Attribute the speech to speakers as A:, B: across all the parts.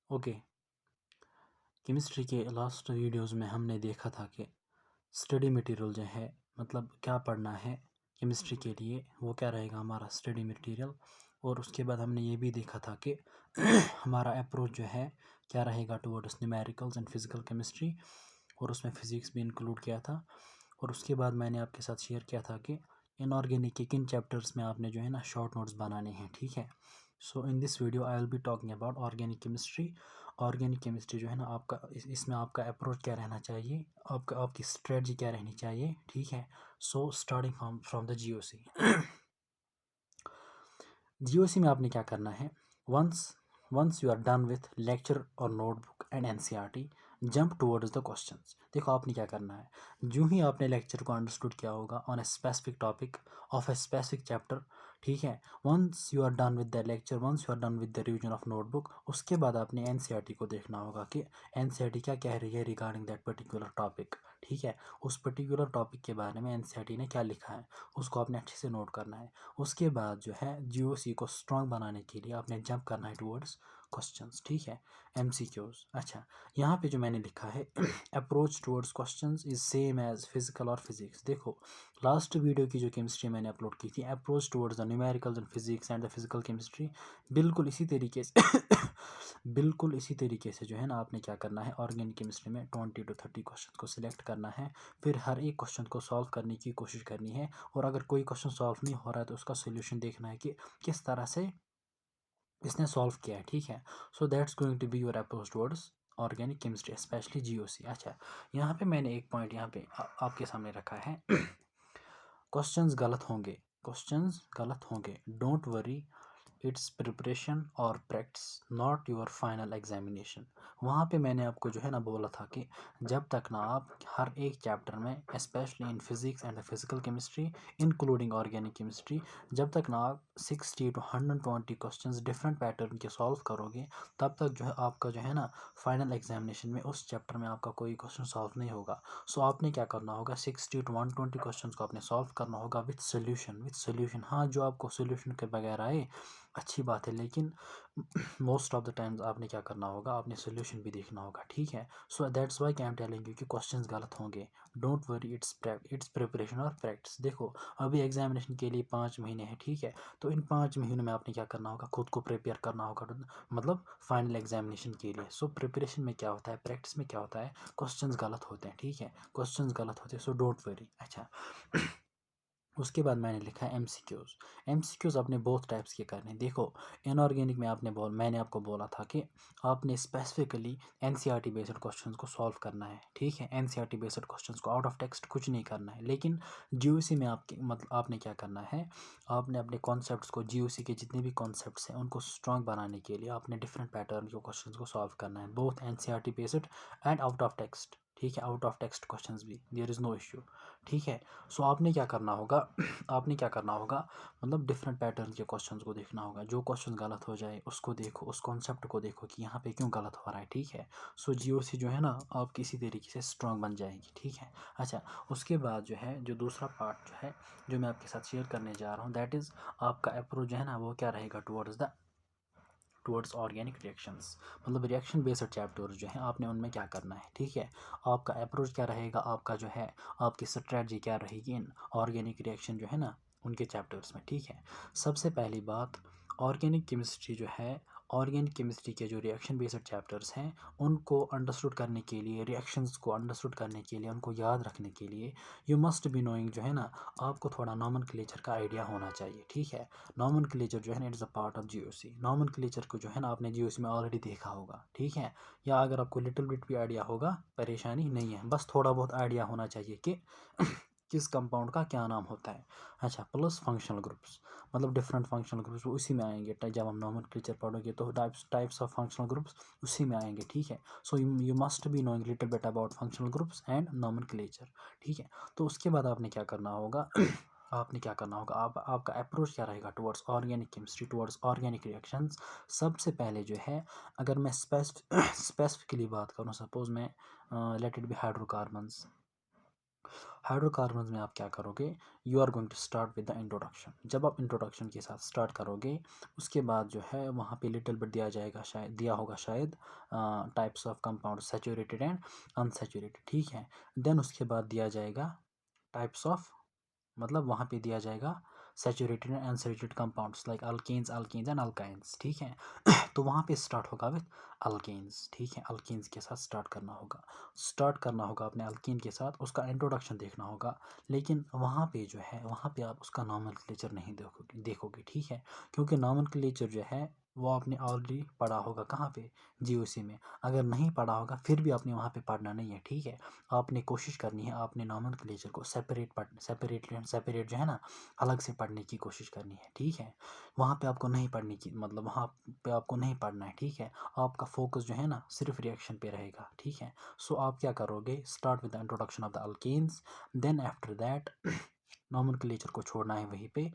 A: Okay, chemistry के last videos में हमने देखा था कि स्टडी मटेरियल जो है, मतलब क्या पढ़ना है केमिस्ट्री के लिए, वो क्या रहेगा हमारा स्टडी मटेरियल। और उसके बाद हमने ये भी देखा था कि हमारा अप्रोच जो है क्या रहेगा towards numericals and physical chemistry, और उसमें फ़िज़िक्स भी इंक्लूड किया था। और उसके बाद मैंने आपके साथ शेयर किया था कि इनऑर्गेनिक के किन चैप्टर्स में आपने जो है ना शॉर्ट नोट्स बनाने हैं, ठीक है। So in this video I will be talking about organic chemistry. Organic chemistry जो है ना आपका इसमें आपका अप्रोच क्या रहना चाहिए, आपकी स्ट्रेटजी क्या रहनी चाहिए, ठीक है। So starting from the GOC. GOC में आपने क्या करना है, once once you are done with lecture और notebook and NCERT, jump towards the questions. देखो आपने क्या करना है, जो ही आपने लेक्चर को अंडरस्टूड किया होगा on a specific topic of a specific chapter, ठीक है। Once you are done with the lecture, once you are done with the revision of notebook, उसके बाद आपने एनसीईआरटी को देखना होगा कि एनसीईआरटी क्या कह रही है रिगार्डिंग दैट पर्टिकुलर टॉपिक, ठीक है। उस पर्टिकुलर टॉपिक के बारे में एनसीईआरटी ने क्या लिखा है उसको आपने अच्छे से नोट करना है। उसके बाद जो है जीओसी को स्ट्रॉन्ग बनाने के लिए आपने जंप करना है टुवर्ड्स क्वेश्चंस, ठीक है। एमसीक्यूज। अच्छा, यहाँ पे जो मैंने लिखा है approach towards questions is same as physical और फिजिक्स। देखो लास्ट वीडियो की जो केमिस्ट्री मैंने अपलोड की थी, approach towards the numericals and physics and the physical chemistry, बिल्कुल इसी तरीके से बिल्कुल इसी तरीके से जो है ना आपने क्या करना है, ऑर्गेनिक केमिस्ट्री में 20 to 30 क्वेश्चन को सिलेक्ट करना है, फिर हर एक क्वेश्चन को सॉल्व करने की कोशिश करनी है। और अगर कोई क्वेश्चन सॉल्व नहीं हो रहा है तो उसका सोल्यूशन देखना है कि किस तरह से इसने सॉल्व किया है, ठीक है। So that's going to be your approach towards organic chemistry specially GOC. अच्छा, यहाँ पे मैंने एक पॉइंट यहाँ पे आपके सामने रखा है क्वेश्चंस गलत होंगे, क्वेश्चंस गलत होंगे, डोंट वरी, इट्स प्रिपरेशन और practice not your final examination. वहाँ पे मैंने आपको जो है ना बोला था कि जब तक ना आप हर एक चैप्टर में specially in physics and physical chemistry including organic chemistry, जब तक ना आप 60 to 120 क्वेश्चंस डिफरेंट पैटर्न के सॉल्व करोगे, तब तक जो है आपका जो है ना फाइनल एग्जामिनेशन में उस चैप्टर में आपका कोई क्वेश्चन सॉल्व नहीं होगा। सो आपने क्या करना होगा, 60 to 120 क्वेश्चन को आपने सॉल्व करना होगा विथ सोल्यूशन। हाँ, जो आपको सोल्यूशन के बगैर आए अच्छी बात है, लेकिन मोस्ट ऑफ द टाइम्स आपने क्या करना होगा, आपने सोल्यूशन भी देखना होगा, ठीक है। So that's why I am telling you कि क्वेश्चंस गलत होंगे, डोंट वरी, इट्स प्रिपरेशन और प्रैक्टिस। देखो अभी एग्जामिनेशन के लिए 5 महीने हैं, ठीक है। तो इन 5 महीनों में आपने क्या करना होगा, खुद को प्रिपेयर करना होगा, मतलब फाइनल एग्जामिनेशन के लिए। सो प्रिपरेशन में क्या होता है, प्रैक्टिस में क्या होता है, क्वेश्चंस गलत होते हैं, ठीक है, क्वेश्चंस गलत होते हैं, सो डोंट वरी। अच्छा, उसके बाद मैंने लिखा है एमसीक्यूज़। एमसीक्यूज़ आपने बहुत टाइप्स के करने हैं। देखो इनऑर्गेनिक में मैंने आपको बोला था कि आपने स्पेसिफिकली एनसीईआरटी बेस्ड क्वेश्चंस को सॉल्व करना है, ठीक है। एनसीईआरटी बेस्ड क्वेश्चंस को आउट ऑफ टेक्स्ट कुछ नहीं करना है। लेकिन जीओसी में आपके मतलब आपने क्या करना है, आपने अपने कॉन्सेप्ट्स को, जीओसी के जितने भी कॉन्सेप्ट्स हैं उनको स्ट्रॉन्ग बनाने के लिए आपने डिफरेंट पैटर्न के क्वेश्चंस को सॉल्व करना है, both NCERT based and out of text, ठीक है। आउट ऑफ टेक्स्ट क्वेश्चंस भी, देयर इज़ नो इश्यू, ठीक है। सो आपने क्या करना होगा आपने क्या करना होगा, मतलब डिफरेंट पैटर्न के क्वेश्चंस को देखना होगा। जो क्वेश्चन गलत हो जाए उसको देखो, उस कॉन्सेप्ट को देखो कि यहाँ पे क्यों गलत हो रहा है, ठीक है। सो जीओसी जो है ना आप किसी तरीके से स्ट्रांग बन जाएगी, ठीक है। अच्छा, उसके बाद जो है जो दूसरा पार्ट जो है जो मैं आपके साथ शेयर करने जा रहा हूँ, दैट इज़ आपका अप्रोच जो है ना वो क्या रहेगा टुवर्ड्स ऑर्गेनिक रिएक्शंस, मतलब रिएक्शन बेस्ड चैप्टर्स जो है आपने उनमें क्या करना है, ठीक है। आपका अप्रोच क्या रहेगा, आपका जो है आपकी स्ट्रेटजी क्या रहेगी इन ऑर्गेनिक रिएक्शन जो है ना उनके चैप्टर्स में, ठीक है। सबसे पहली बात, ऑर्गेनिक केमिस्ट्री जो है, ऑर्गेनिक केमिस्ट्री के जो रिएक्शन बेस्ड चैप्टर्स हैं उनको अंडरस्टूड करने के लिए, रिएक्शंस को अंडरस्टूड करने के लिए, उनको याद रखने के लिए यू मस्ट बी नोइंग जो है ना आपको थोड़ा नॉमेनक्लेचर का आइडिया होना चाहिए, ठीक है। नॉमेनक्लेचर जो है ना it's a part of GOC. Nomenclature को जो है ना आपने जीओसी में ऑलरेडी देखा होगा, ठीक है। या अगर आपको लिटिल बिट भी आइडिया होगा परेशानी नहीं है, बस थोड़ा बहुत आइडिया होना चाहिए कि किस कंपाउंड का क्या नाम होता है। अच्छा, प्लस फंक्शनल ग्रुप्स, मतलब डिफरेंट फंक्शनल ग्रुप्स उसी में आएंगे, जब हम नॉमेनक्लेचर पढ़ोगे तो टाइप्स ऑफ फंक्शनल ग्रुप्स उसी में आएंगे, ठीक है। So you must be knowing little bit about functional groups and nomenclature, ठीक है। तो उसके बाद आपने क्या करना होगा आपने क्या करना होगा, आपका अप्रोच क्या रहेगा towards organic chemistry, towards organic reactions. सबसे पहले जो है, अगर मैं स्पेसिफिकली बात करूँ, सपोज मैं let it be hydrocarbons, hydrocarbons में आप क्या करोगे, you are going to start with the introduction. जब आप इंट्रोडक्शन के साथ स्टार्ट करोगे उसके बाद जो है वहाँ पे लिटिल बिट दिया जाएगा, शायद दिया होगा शायद, types of compound saturated and unsaturated, ठीक है। देन उसके बाद दिया जाएगा टाइप्स ऑफ, मतलब वहाँ पे दिया जाएगा saturated and unsaturated compounds like alkanes and alkynes, ठीक है। तो वहाँ पे स्टार्ट होगा विद अल्केन्स, ठीक है। अल्केन्स के साथ स्टार्ट करना होगा अपने अल्कीन के साथ, उसका इंट्रोडक्शन देखना होगा। लेकिन वहाँ पे जो है वहाँ पे आप उसका नॉमेनक्लेचर नहीं देखोगे, ठीक है। क्योंकि नॉमेनक्लेचर जो है वो आपने ऑलरेडी पढ़ा होगा कहाँ पे, जीओसी में। अगर नहीं पढ़ा होगा फिर भी आपने वहाँ पे पढ़ना नहीं है, ठीक है। आपने कोशिश करनी है, आपने नॉमेनक्लेचर को सेपरेट जो है ना, अलग से पढ़ने की कोशिश करनी है, ठीक है। वहाँ पे आपको नहीं पढ़ने की, मतलब वहाँ पे आपको नहीं पढ़ना है, ठीक है। आपका फोकस जो है ना सिर्फ रिएक्शन पे रहेगा, ठीक है। सो आप क्या करोगे, start with the introduction of the alkanes, then after that nomenclature को छोड़ना है वहीं पे,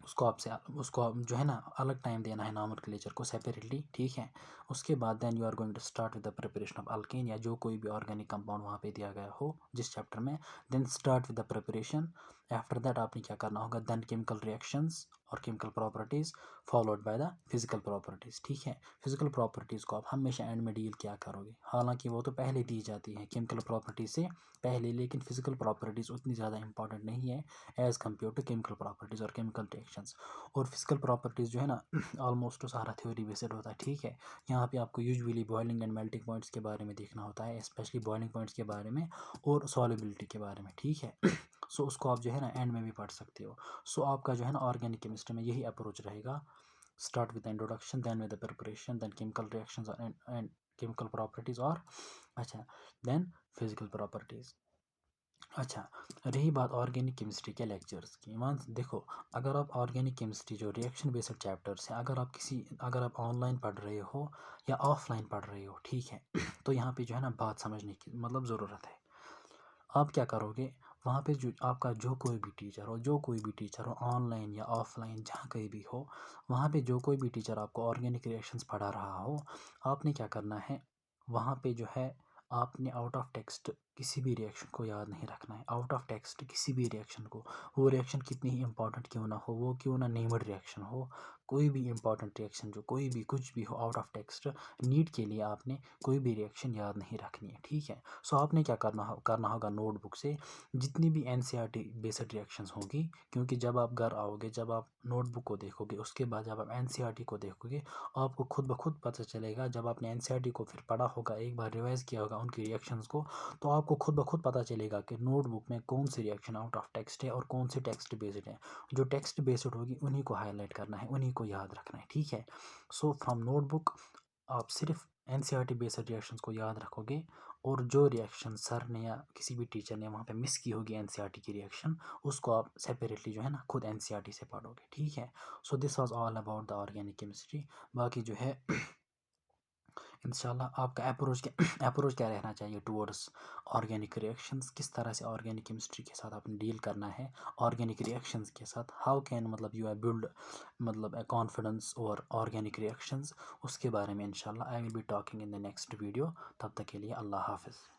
A: उसको आप जो है ना अलग टाइम देना है नॉमेनक्लेचर को सेपरेटली, ठीक है। उसके बाद then you are going to start with the preparation of alkane, या जो कोई भी ऑर्गेनिक कंपाउंड वहाँ पे दिया गया हो जिस चैप्टर में, then start with the preparation. After that आपने क्या करना होगा, देन केमिकल रिएक्शंस और chemical properties followed by the physical properties, ठीक है। फिजिकल प्रॉपर्टीज़ को आप हमेशा एंड में डील क्या करोगे, हालांकि वो तो पहले दी जाती है केमिकल प्रॉपर्टीज से पहले, लेकिन फिजिकल प्रॉपर्टीज़ उतनी ज़्यादा इंपॉर्टेंट नहीं है as compare to chemical properties और केमिकल रिएक्शंस। और फिजिकल प्रॉपर्टीज़ जो है ना ऑलमोस्ट तो सारा थ्योरी बेस्ड होता है, ठीक है। यहाँ पे आपको usually boiling and melting points के बारे में देखना होता है, स्पेशली बॉइलिंग पॉइंट्स के बारे में और सॉल्युबिलिटी के बारे में, ठीक है। सो उसको आप जो है ना एंड में भी पढ़ सकते हो। सो आपका जो है ना ऑर्गेनिक केमिस्ट्री में यही अप्रोच रहेगा, start with the introduction, then with the preparation, then chemical reactions and chemical properties, और अच्छा देन फिजिकल प्रॉपर्टीज़। अच्छा, रही बात ऑर्गेनिक केमिस्ट्री के लेक्चर्स की, मान देखो, अगर आप ऑर्गेनिक केमिस्ट्री जो रिएक्शन बेस्ड चैप्टर्स हैं, अगर आप ऑनलाइन पढ़ रहे हो या ऑफलाइन पढ़ रहे हो, ठीक है, तो यहाँ पे जो है ना बात समझने की मतलब ज़रूरत है। आप क्या करोगे, वहाँ पे जो आपका जो कोई भी टीचर हो ऑनलाइन या ऑफलाइन जहाँ कहीं भी हो, वहाँ पे जो कोई भी टीचर आपको ऑर्गेनिक रिएक्शंस पढ़ा रहा हो, आपने क्या करना है, वहाँ पे जो है आपने आउट ऑफ टेक्स्ट किसी भी रिएक्शन को याद नहीं रखना है। आउट ऑफ टेक्स्ट किसी भी रिएक्शन को, वो रिएक्शन कितनी ही इंपॉर्टेंट क्यों ना हो, वो क्यों ना नेम्ड रिएक्शन हो, कोई भी इंपॉर्टेंट रिएक्शन जो कोई भी कुछ भी हो, आउट ऑफ टेक्स्ट नीट के लिए आपने कोई भी रिएक्शन याद नहीं रखनी है, ठीक है। सो आपने क्या करना होगा, नोटबुक से जितनी भी एनसीईआरटी बेस्ड रिएक्शंस होंगी, क्योंकि जब आप घर आओगे, जब आप नोटबुक को देखोगे, उसके बाद जब आप एनसीईआरटी को देखोगे, आपको खुद ब खुद पता चलेगा। जब आपने एनसीईआरटी को फिर पढ़ा होगा, एक बार रिवाइज किया होगा उनकी रिएक्शंस को, तो आपको खुद ब खुद पता चलेगा कि नोटबुक में कौन सी रिएक्शन आउट ऑफ टेक्स्ट है और कौन सी टेक्स्ट बेस्ड है। जो टेक्स्ट बेस्ड होगी उन्हीं को हाईलाइट करना है, उन्हीं को याद रखना है, ठीक है। सो फ्रॉम नोटबुक आप सिर्फ एनसीईआरटी बेस्ड रिएक्शंस को याद रखोगे, और जो रिएक्शन सर ने या किसी भी टीचर ने वहाँ पे मिस की होगी एनसीईआरटी की रिएक्शन, उसको आप सेपरेटली जो है ना खुद एनसीईआरटी से पढ़ोगे, ठीक है। So this was all about the organic chemistry. बाकी जो है इंशाल्लाह आपका अप्रोच क्या रहना चाहिए टुवर्ड्स ऑर्गेनिक रिएक्शंस, किस तरह से ऑर्गेनिक केमिस्ट्री के साथ आपने डील करना है, ऑर्गेनिक रिएक्शंस के साथ हाउ कैन मतलब यू आर बिल्ड मतलब कॉन्फिडेंस और ऑर्गेनिक रिएक्शंस, उसके बारे में इंशाल्लाह आई will be talking in the next video. तब तक के लिए अल्लाह हाफिज़।